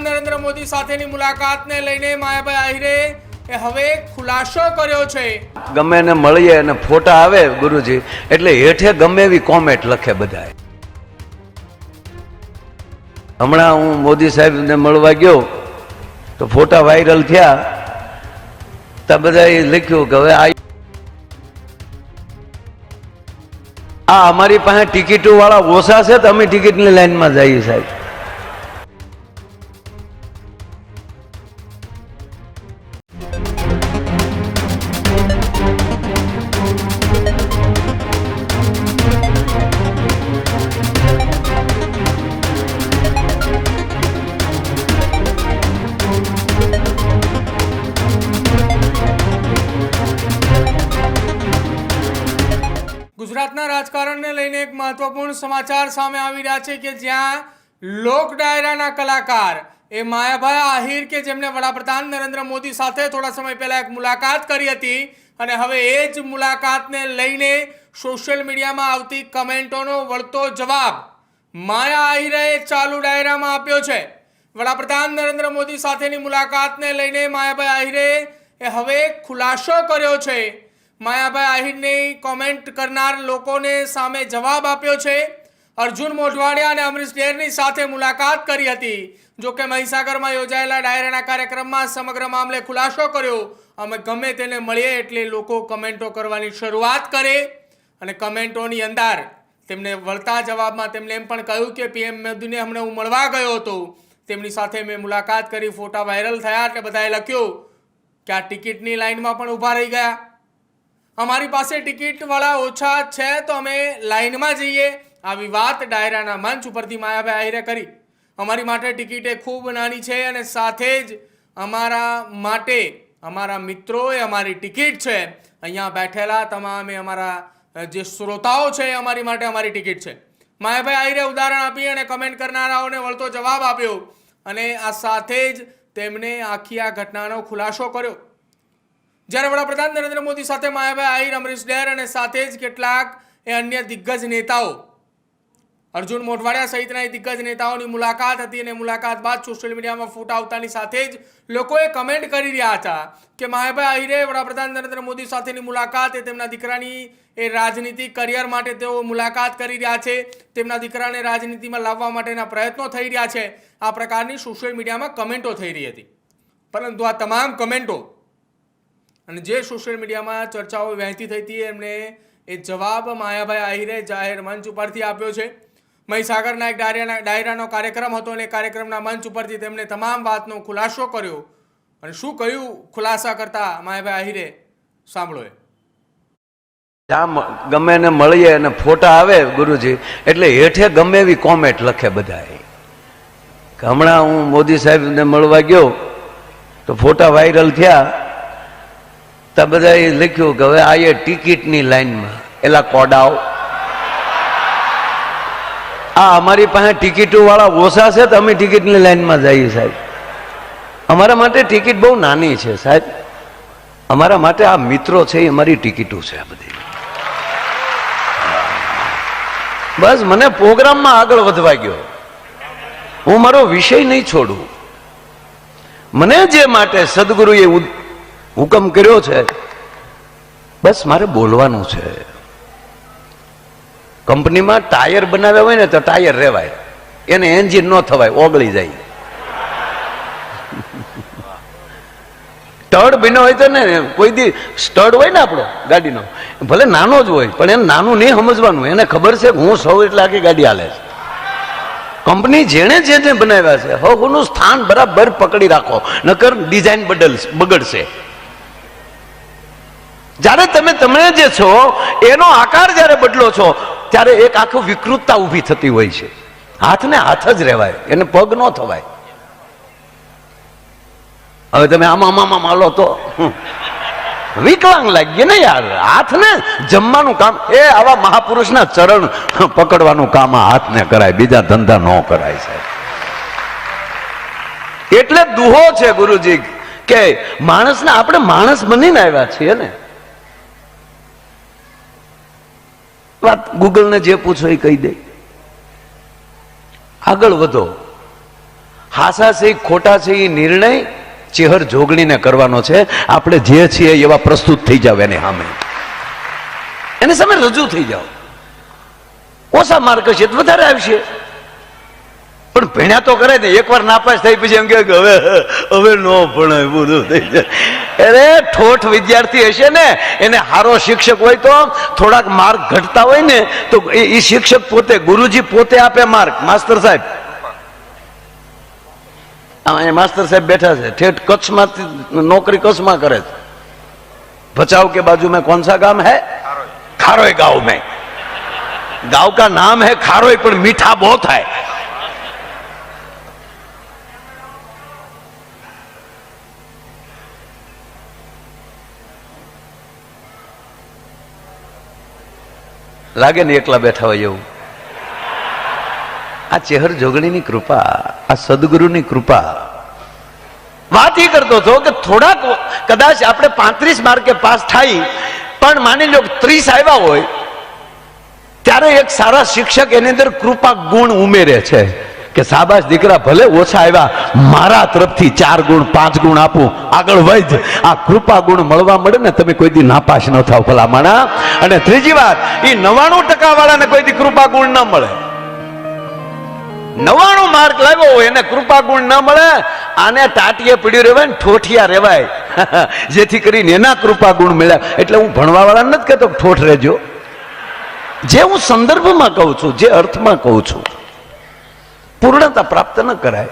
વડાપ્રધાન નરેન્દ્ર મોદી સાથેની મુલાકાતને લઈને માયાભાઈ આહિરે હવે ખુલાસો કર્યો છે। ગમે એને મળીએ અને ફોટા આવે ગુરુજી એટલે હેઠે ગમે એવી કોમેન્ટ લખે બધા। હમણાં હું મોદી સાહેબને મળવા ગયો તો ફોટા વાયરલ થયા તો બધાએ લખ્યું કે હવે આ અમારી પાસે ટિકિટો વાળા ઓછા છે તો અમે ટિકિટની લાઈનમાં જઈએ સાહેબ। ગુજરાતના રાજકારણને લઈને એક મહત્વપૂર્ણ સમાચાર સામે આવી રહ્યા છે કે જ્યાં લોક ડાયરાના કલાકાર એ માયાભાઈ આહિર કે જેમણે વડાપ્રધાન નરેન્દ્ર મોદી સાથે થોડા સમય પહેલા એક મુલાકાત કરી હતી અને હવે એ જ મુલાકાતને લઈને સોશિયલ મીડિયામાં આવતી કમેન્ટોનો વળતો જવાબ માયા આહિરે ચાલુ ડાયરામાં આપ્યો છે। વડાપ્રધાન નરેન્દ્ર મોદી સાથેની મુલાકાતને લઈને માયાભાઈ આહિરે હવે ખુલાસો કર્યો છે। માયાભાઈ આહિરની કોમેન્ટ કરનાર લોકોને સામે જવાબ આપ્યો છે। અર્જુન મોઢવાડિયા અને અમરીશ ડેરની સાથે મુલાકાત કરી હતી। જો કે મહીસાગરમાં યોજાયેલા ડાયરાના કાર્યક્રમમાં સમગ્ર મામલે ખુલાસો કર્યો। અમે ગમે તેને મળીએ એટલે લોકો કમેન્ટો કરવાની શરૂઆત કરે અને કમેન્ટોની અંદર તેમને વળતા જવાબમાં તેમણે એમ પણ કહ્યું કે પીએમ મોદીને હમણાં હું મળવા ગયો હતો, તેમની સાથે મેં મુલાકાત કરી, ફોટા વાયરલ થયા એટલે બધાએ લખ્યું કે આ ટિકિટની લાઈનમાં પણ ઊભા રહી ગયા। અમારી પાસે ટિકિટ વાળા ઓછા છે તો અમે લાઈનમાં જઈએ। આવી વાત ડાયરાના મંચ ઉપરથી માયાભાઈ આહિરે કરી। અમારી માટે ટિકિટ એ ખૂબ નાની છે અને સાથે જ અમારા માટે અમારા મિત્રોએ અમારી ટિકિટ છે। અહીંયા બેઠેલા તમામે અમારા જે શ્રોતાઓ છે એ અમારી માટે અમારી ટિકિટ છે। માયાભાઈ આહિરે ઉદાહરણ આપી અને કમેન્ટ કરનારાઓને વળતો જવાબ આપ્યો અને આ સાથે જ તેમણે આખી આ ઘટનાનો ખુલાસો કર્યો। જ્યારે વડાપ્રધાન નરેન્દ્ર મોદી સાથે માયાભાઈ આહિર, અમરીશ ડેર અને સાથે જ કેટલાક અન્ય દિગ્ગજ નેતાઓ અર્જુન મોઢવાડિયા સહિતના દિગ્ગજ નેતાઓની મુલાકાત હતી અને મુલાકાત બાદ સોશિયલ મીડિયામાં ફોટા આવતાની સાથે જ લોકોએ કમેન્ટ કરી રહ્યા હતા કે માયાભાઈ આહિરે વડાપ્રધાન નરેન્દ્ર મોદી સાથેની મુલાકાત એ તેમના દીકરાની એ રાજનીતિક કરિયર માટે તેઓ મુલાકાત કરી રહ્યા છે, તેમના દીકરાને રાજનીતિમાં લાવવા માટેના પ્રયત્નો થઈ રહ્યા છે। આ પ્રકારની સોશિયલ મીડિયામાં કમેન્ટો થઈ રહી હતી, પરંતુ આ તમામ કમેન્ટો અને જે સોશિયલ મીડિયામાં ચર્ચાઓ વહેતી થઈ હતી એમણે એ જવાબ માયાભાઈ આહિરે જાહેર મંચ ઉપરથી આપ્યો છે। મહીસાગરના એક ડાયરાનો કાર્યક્રમ હતો અને કાર્યક્રમના મંચ ઉપરથી તેમણે તમામ વાતનો ખુલાસો કર્યો અને શું કહ્યું ખુલાસા કરતા માયાભાઈ આહિરે સાંભળો। ગમે એને મળીએ અને ફોટા આવે ગુરુજી એટલે હેઠે ગમે એવી કોમેન્ટ લખે બધા। હમણાં હું મોદી સાહેબને મળવા ગયો તો ફોટા વાયરલ થયા તો બધાએ લખ્યું કે હવે આ ટિકિટની લાઈનમાં એલા કોડાઓ આ અમારી પાસે ટિકિટો વાળા ઓછા છે તો અમે ટિકિટની લાઈનમાં જઈએ સાહેબ। અમારા માટે ટિકિટ બહુ નાની છે સાહેબ। અમારા માટે આ મિત્રો છે એ અમારી ટિકિટો છે આ બધી। બસ મને પ્રોગ્રામમાં આગળ વધવા ગયો, હું મારો વિષય નહીં છોડું। મને જે માટે સદગુરુએ હુકમ કર્યો છે બસ મારે બોલવાનું છે। કંપનીમાં ટાયર બનાવ્યા હોય ને તો ટાયર રહેવાય, એને એન્જિન ન થવાય, ઓગળી જાય। સ્ટડ બન્યો હોય તો ને કોઈ દી સ્ટડ હોય ને આપણો ગાડીનો ભલે નાનો જ હોય પણ એને નાનું નહીં સમજવાનું, એને ખબર છે કે હું સૌ એટલે આખી ગાડી હાલે છે। કંપની જેણે જે બનાવ્યા છે હકનું સ્થાન બરાબર પકડી રાખો, નકર ડિઝાઇન બગડશે। જ્યારે તમે જે છો એનો આકાર જ્યારે બદલો છો ત્યારે એક આખું વિકૃતતા ઊભી થતી હોય છે। હાથને હાથ જ રહેવાય, એને પગ ન થવાય। હવે તમે આમાં હાલો તો વિકલાંગ લાગીએ ને યાર। હાથને જમવાનું કામ એ આવા મહાપુરુષના ચરણ પકડવાનું કામ આ હાથને કરાય, બીજા ધંધા ન કરાય સાહેબ। એટલે દુહો છે ગુરુજી કે માણસને આપણે માણસ બનીને આવ્યા છીએ ને। વાત ગૂગલને જે પૂછો એ કહી દે। આગળ વધો હાસા છે ખોટા છે એ નિર્ણય ચેહર જોગણીને કરવાનો છે. આપણે જે છીએ એવા પ્રસ્તુત થઈ જાવ એની સામે, એની સામે રજૂ થઈ જાઓ. ઓછા માર્ક હશે તો વધારે આવશે, પણ ભણ્યા તો કરે ને. એકવાર નાપાસ થઈ પછી એમ કે હવે નો ભણાય બધું થઈ જાય. અરે ઠોઠ વિદ્યાર્થી હશે ને, એને સારો શિક્ષક હોય તો થોડાક માર્ક ઘટતા હોય ને તો એ શિક્ષક પોતે, ગુરુજી પોતે આપે માર્ક. માસ્ટર સાહેબ, માસ્ટર સાહેબ બેઠા છે, ઠેઠ કચ્છમાં નौकरी कच्छ करे. भचाऊ के बाजू में कौन सा गांव है? खारोई गांव में. गांव का नाम है खारोई, पर मीठा बहुत है. लागे ने एकला बैठा हो એવું. આ ચેહર જોગણીની કૃપા, આ સદગુરુની કૃપા. વાત એ કરતો હતો કે થોડાક કદાચ આપણે 35 માર્કે પાસ થાય, પણ માની લો 30 આવ્યા હોય ત્યારે એક સારા શિક્ષક એની અંદર કૃપા ગુણ ઉમેરે છે કે શાબાશ દીકરા, ભલે ઓછા આવ્યા, મારા તરફથી 4 ગુણ 5 ગુણ આપું, આગળ વધ. આ કૃપા ગુણ મળવા મળે ને, તમે કોઈ દી નાપાસ ન થાવ ભલામણા. અને ત્રીજી વાત, એ 99% વાળાને કોઈ દી કૃપા ગુણ ન મળે. 99 માર્ક લાવ્યો હોય એને કૃપા ગુણ ન મળે. આને ટાટીએ પડ્યું રહેવાય ને ઠોઠિયા રહેવાય, જેથી કરીને એના કૃપા ગુણ મળ્યા. એટલે હું ભણવા વાળા નથી કહેતો ઠોઠ રહેજો, જે હું સંદર્ભમાં કહું છું, જે અર્થમાં કહું છું. પૂર્ણતા પ્રાપ્ત ન કરાય.